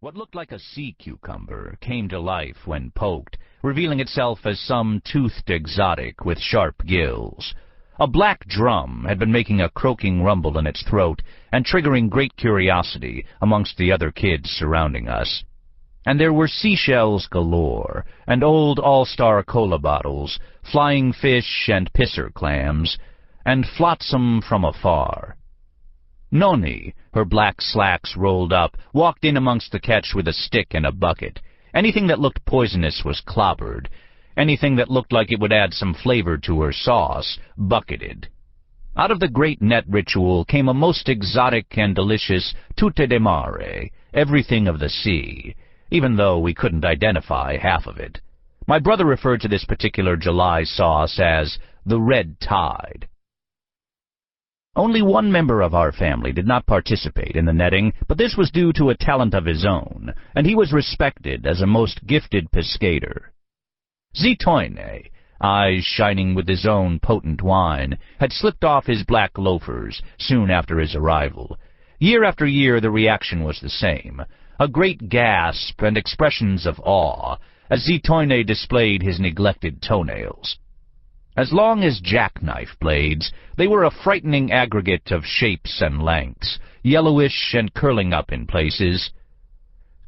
What looked like a sea cucumber came to life when poked, revealing itself as some toothed exotic with sharp gills. A black drum had been making a croaking rumble in its throat and triggering great curiosity amongst the other kids surrounding us. And there were seashells galore, and old all-star cola bottles, flying fish and pisser clams, and flotsam from afar. Noni, her black slacks rolled up, walked in amongst the catch with a stick and a bucket. Anything that looked poisonous was clobbered. Anything that looked like it would add some flavor to her sauce, bucketed. Out of the great net ritual came a most exotic and delicious tutte de mare, everything of the sea, even though we couldn't identify half of it. My brother referred to this particular July sauce as the red tide. Only one member of our family did not participate in the netting, but this was due to a talent of his own, and he was respected as a most gifted pescator. Zitoine, eyes shining with his own potent wine, had slipped off his black loafers soon after his arrival. Year after year the reaction was the same, a great gasp and expressions of awe, as Zitoine displayed his neglected toenails. As long as jackknife blades, they were a frightening aggregate of shapes and lengths, yellowish and curling up in places.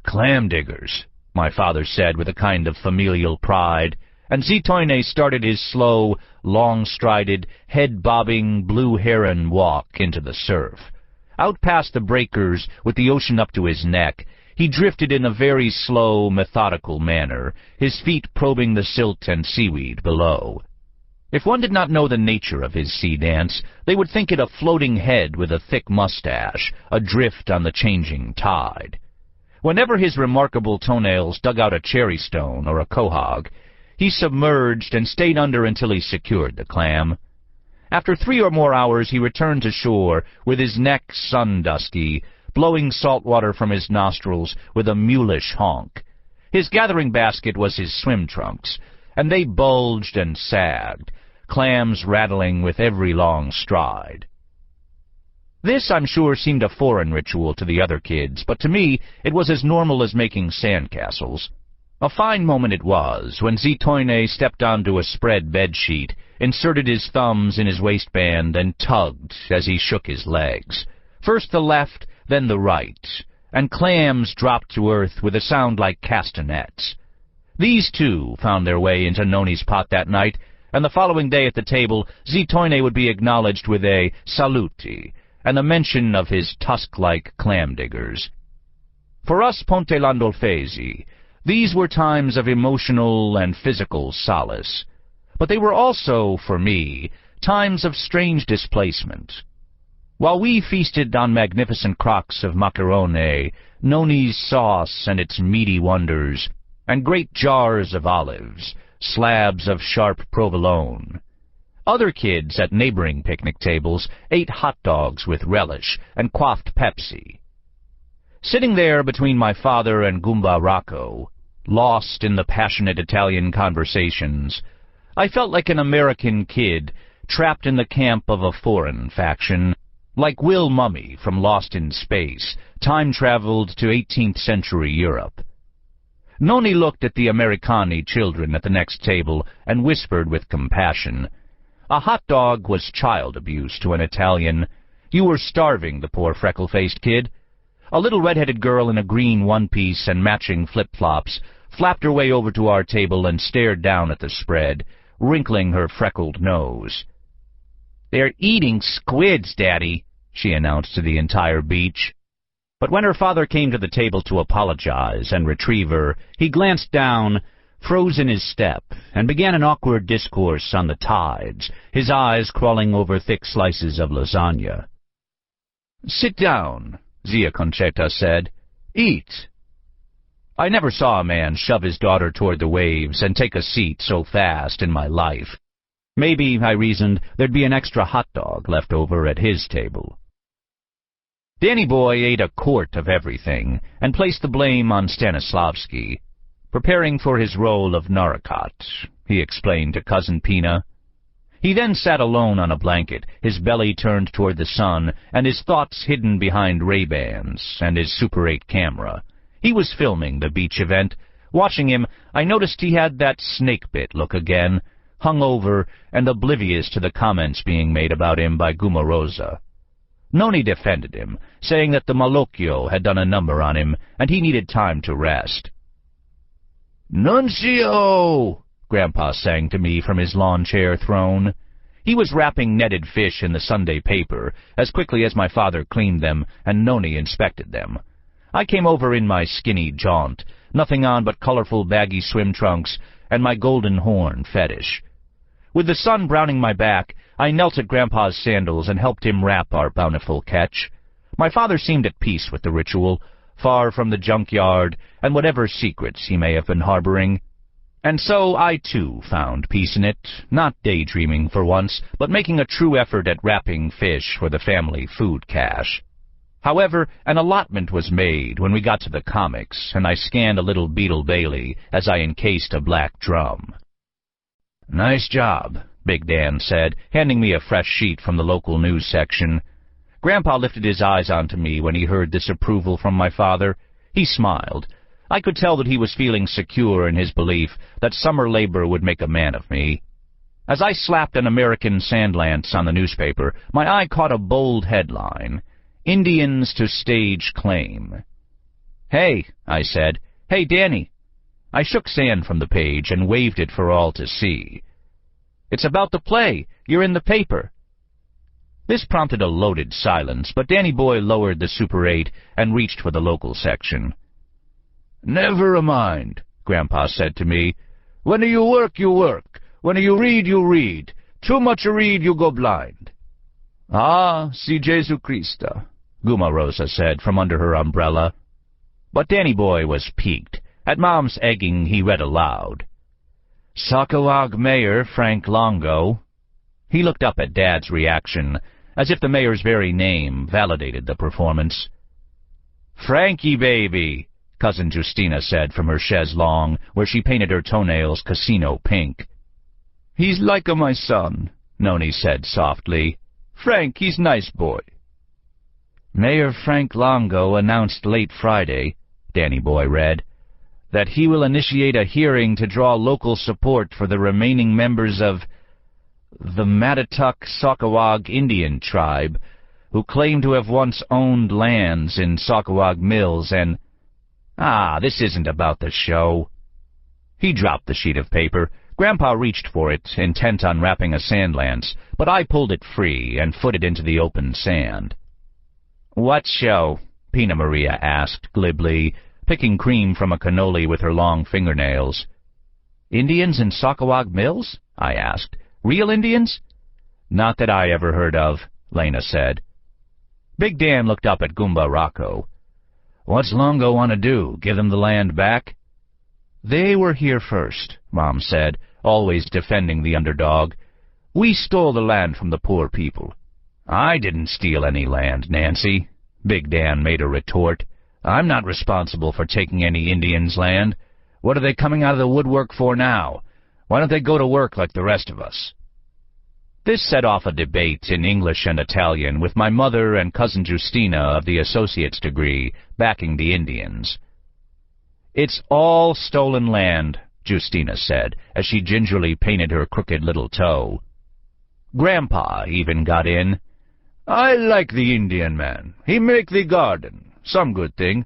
"Clam diggers," my father said with a kind of familial pride, and Zitoine started his slow, long-strided, head-bobbing, blue heron walk into the surf. Out past the breakers, with the ocean up to his neck, he drifted in a very slow, methodical manner, his feet probing the silt and seaweed below. If one did not know the nature of his sea dance, they would think it a floating head with a thick mustache, adrift on the changing tide. Whenever his remarkable toenails dug out a cherry stone or a quahog, he submerged and stayed under until he secured the clam. After 3 or more hours he returned to shore, with his neck sun-dusky, blowing salt water from his nostrils with a mulish honk. His gathering basket was his swim trunks, and they bulged and sagged, clams rattling with every long stride. This, I'm sure, seemed a foreign ritual to the other kids, but to me it was as normal as making sandcastles. A fine moment it was when Zitoine stepped onto a spread bedsheet, inserted his thumbs in his waistband, and tugged as he shook his legs. First the left, then the right, and clams dropped to earth with a sound like castanets. These, too, found their way into Noni's pot that night, and the following day at the table, Zitoine would be acknowledged with a saluti, and the mention of his tusk-like clam-diggers. For us Ponte Landolfesi, these were times of emotional and physical solace, but they were also, for me, times of strange displacement. While we feasted on magnificent crocks of macarone, Noni's sauce and its meaty wonders, and great jars of olives, slabs of sharp provolone, other kids at neighboring picnic tables ate hot dogs with relish and quaffed Pepsi. Sitting there between my father and Goomba Rocco, lost in the passionate Italian conversations, I felt like an American kid trapped in the camp of a foreign faction, like Will Mummy from Lost in Space, time-traveled to 18th century Europe. Noni looked at the Americani children at the next table and whispered with compassion. A hot dog was child abuse to an Italian. You were starving the poor freckle-faced kid. A little red-headed girl in a green one-piece and matching flip-flops flapped her way over to our table and stared down at the spread, wrinkling her freckled nose. "They're eating squids, Daddy," she announced to the entire beach. But when her father came to the table to apologize and retrieve her, he glanced down, froze in his step, and began an awkward discourse on the tides, his eyes crawling over thick slices of lasagna. "Sit down," Zia Concetta said. "Eat." I never saw a man shove his daughter toward the waves and take a seat so fast in my life. Maybe, I reasoned, there'd be an extra hot dog left over at his table. Danny Boy ate a quart of everything and placed the blame on Stanislavski. Preparing for his role of Narrator, he explained to Cousin Pina. He then sat alone on a blanket, his belly turned toward the sun, and his thoughts hidden behind Ray-Bans and his Super 8 camera. He was filming the beach event. Watching him, I noticed he had that snake-bit look again, hung over and oblivious to the comments being made about him by Gumarosa. Noni defended him, saying that the Malocchio had done a number on him, and he needed time to rest. "Nunzio!" Grandpa sang to me from his lawn-chair throne. He was wrapping netted fish in the Sunday paper as quickly as my father cleaned them and Noni inspected them. I came over in my skinny jaunt, nothing on but colorful baggy swim trunks and my golden horn fetish. With the sun browning my back, I knelt at Grandpa's sandals and helped him wrap our bountiful catch. My father seemed at peace with the ritual, far from the junkyard and whatever secrets he may have been harboring. And so I, too, found peace in it, not daydreaming for once, but making a true effort at wrapping fish for the family food cache. However, an allotment was made when we got to the comics, and I scanned a little Beetle Bailey as I encased a black drum. "Nice job," Big Dan said, handing me a fresh sheet from the local news section. Grandpa lifted his eyes onto me when he heard this approval from my father. He smiled. I could tell that he was feeling secure in his belief that summer labor would make a man of me. As I slapped an American Sandlance on the newspaper, my eye caught a bold headline, "Indians to Stage Claim." "Hey," I said. "Hey, Danny." I shook sand from the page and waved it for all to see. "It's about the play. You're in the paper." This prompted a loaded silence, but Danny Boy lowered the Super 8 and reached for the local section. "Never mind," Grandpa said to me. "When you work, you work. When you read. Too much read, you go blind." "Ah, si Jesu Christa," Gumarosa said from under her umbrella. But Danny Boy was piqued. At Mom's egging, he read aloud. "Sockawag Mayor Frank Longo." He looked up at Dad's reaction, as if the mayor's very name validated the performance. "Frankie, baby," Cousin Justina said from her chaise longue, where she painted her toenails casino pink. "He's like my son," Noni said softly. "Frank, he's nice boy." "Mayor Frank Longo announced late Friday," Danny Boy read, "that he will initiate a hearing to draw local support for the remaining members of the Mattatuck-Sockawag Indian tribe, who claim to have once owned lands in Sockawag Mills and— this isn't about the show." He dropped the sheet of paper. Grandpa reached for it, intent on wrapping a sandlance, but I pulled it free and footed into the open sand. "What show?" Pina Maria asked glibly, picking cream from a cannoli with her long fingernails. "Indians in Sockawag Mills?" I asked. "Real Indians?" "Not that I ever heard of," Lena said. Big Dan looked up at Goomba Rocco. "What's Longo want to do, give them the land back?" "They were here first," Mom said, always defending the underdog. "We stole the land from the poor people." "I didn't steal any land, Nancy," Big Dan made a retort. "I'm not responsible for taking any Indians' land. What are they coming out of the woodwork for now? Why don't they go to work like the rest of us?" This set off a debate in English and Italian with my mother and Cousin Justina of the associate's degree backing the Indians. "It's all stolen land," Justina said, as she gingerly painted her crooked little toe. Grandpa even got in. "I like the Indian man. He make the garden. Some good thing.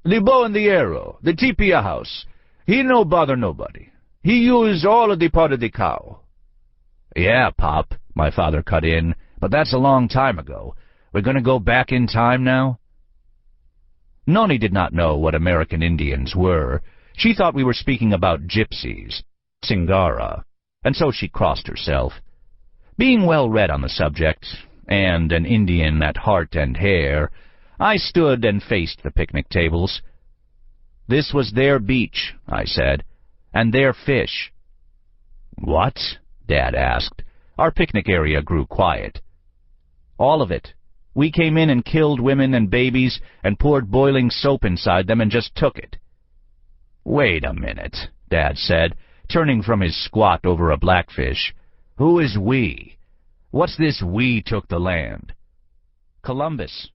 The bow and the arrow, the tipia house. He no bother nobody. He use all of the part of the cow." "Yeah, Pop," my father cut in, "but that's a long time ago. We're going to go back in time now?" Noni did not know what American Indians were. She thought we were speaking about gypsies, Singara, and so she crossed herself. Being well read on the subject, and an Indian at heart and hair, I stood and faced the picnic tables. "This was their beach," I said, "and their fish." "What?" Dad asked. Our picnic area grew quiet. "All of it. We came in and killed women and babies and poured boiling soap inside them and just took it." "Wait a minute," Dad said, turning from his squat over a blackfish. "Who is we? What's this we took the land?" "Columbus,"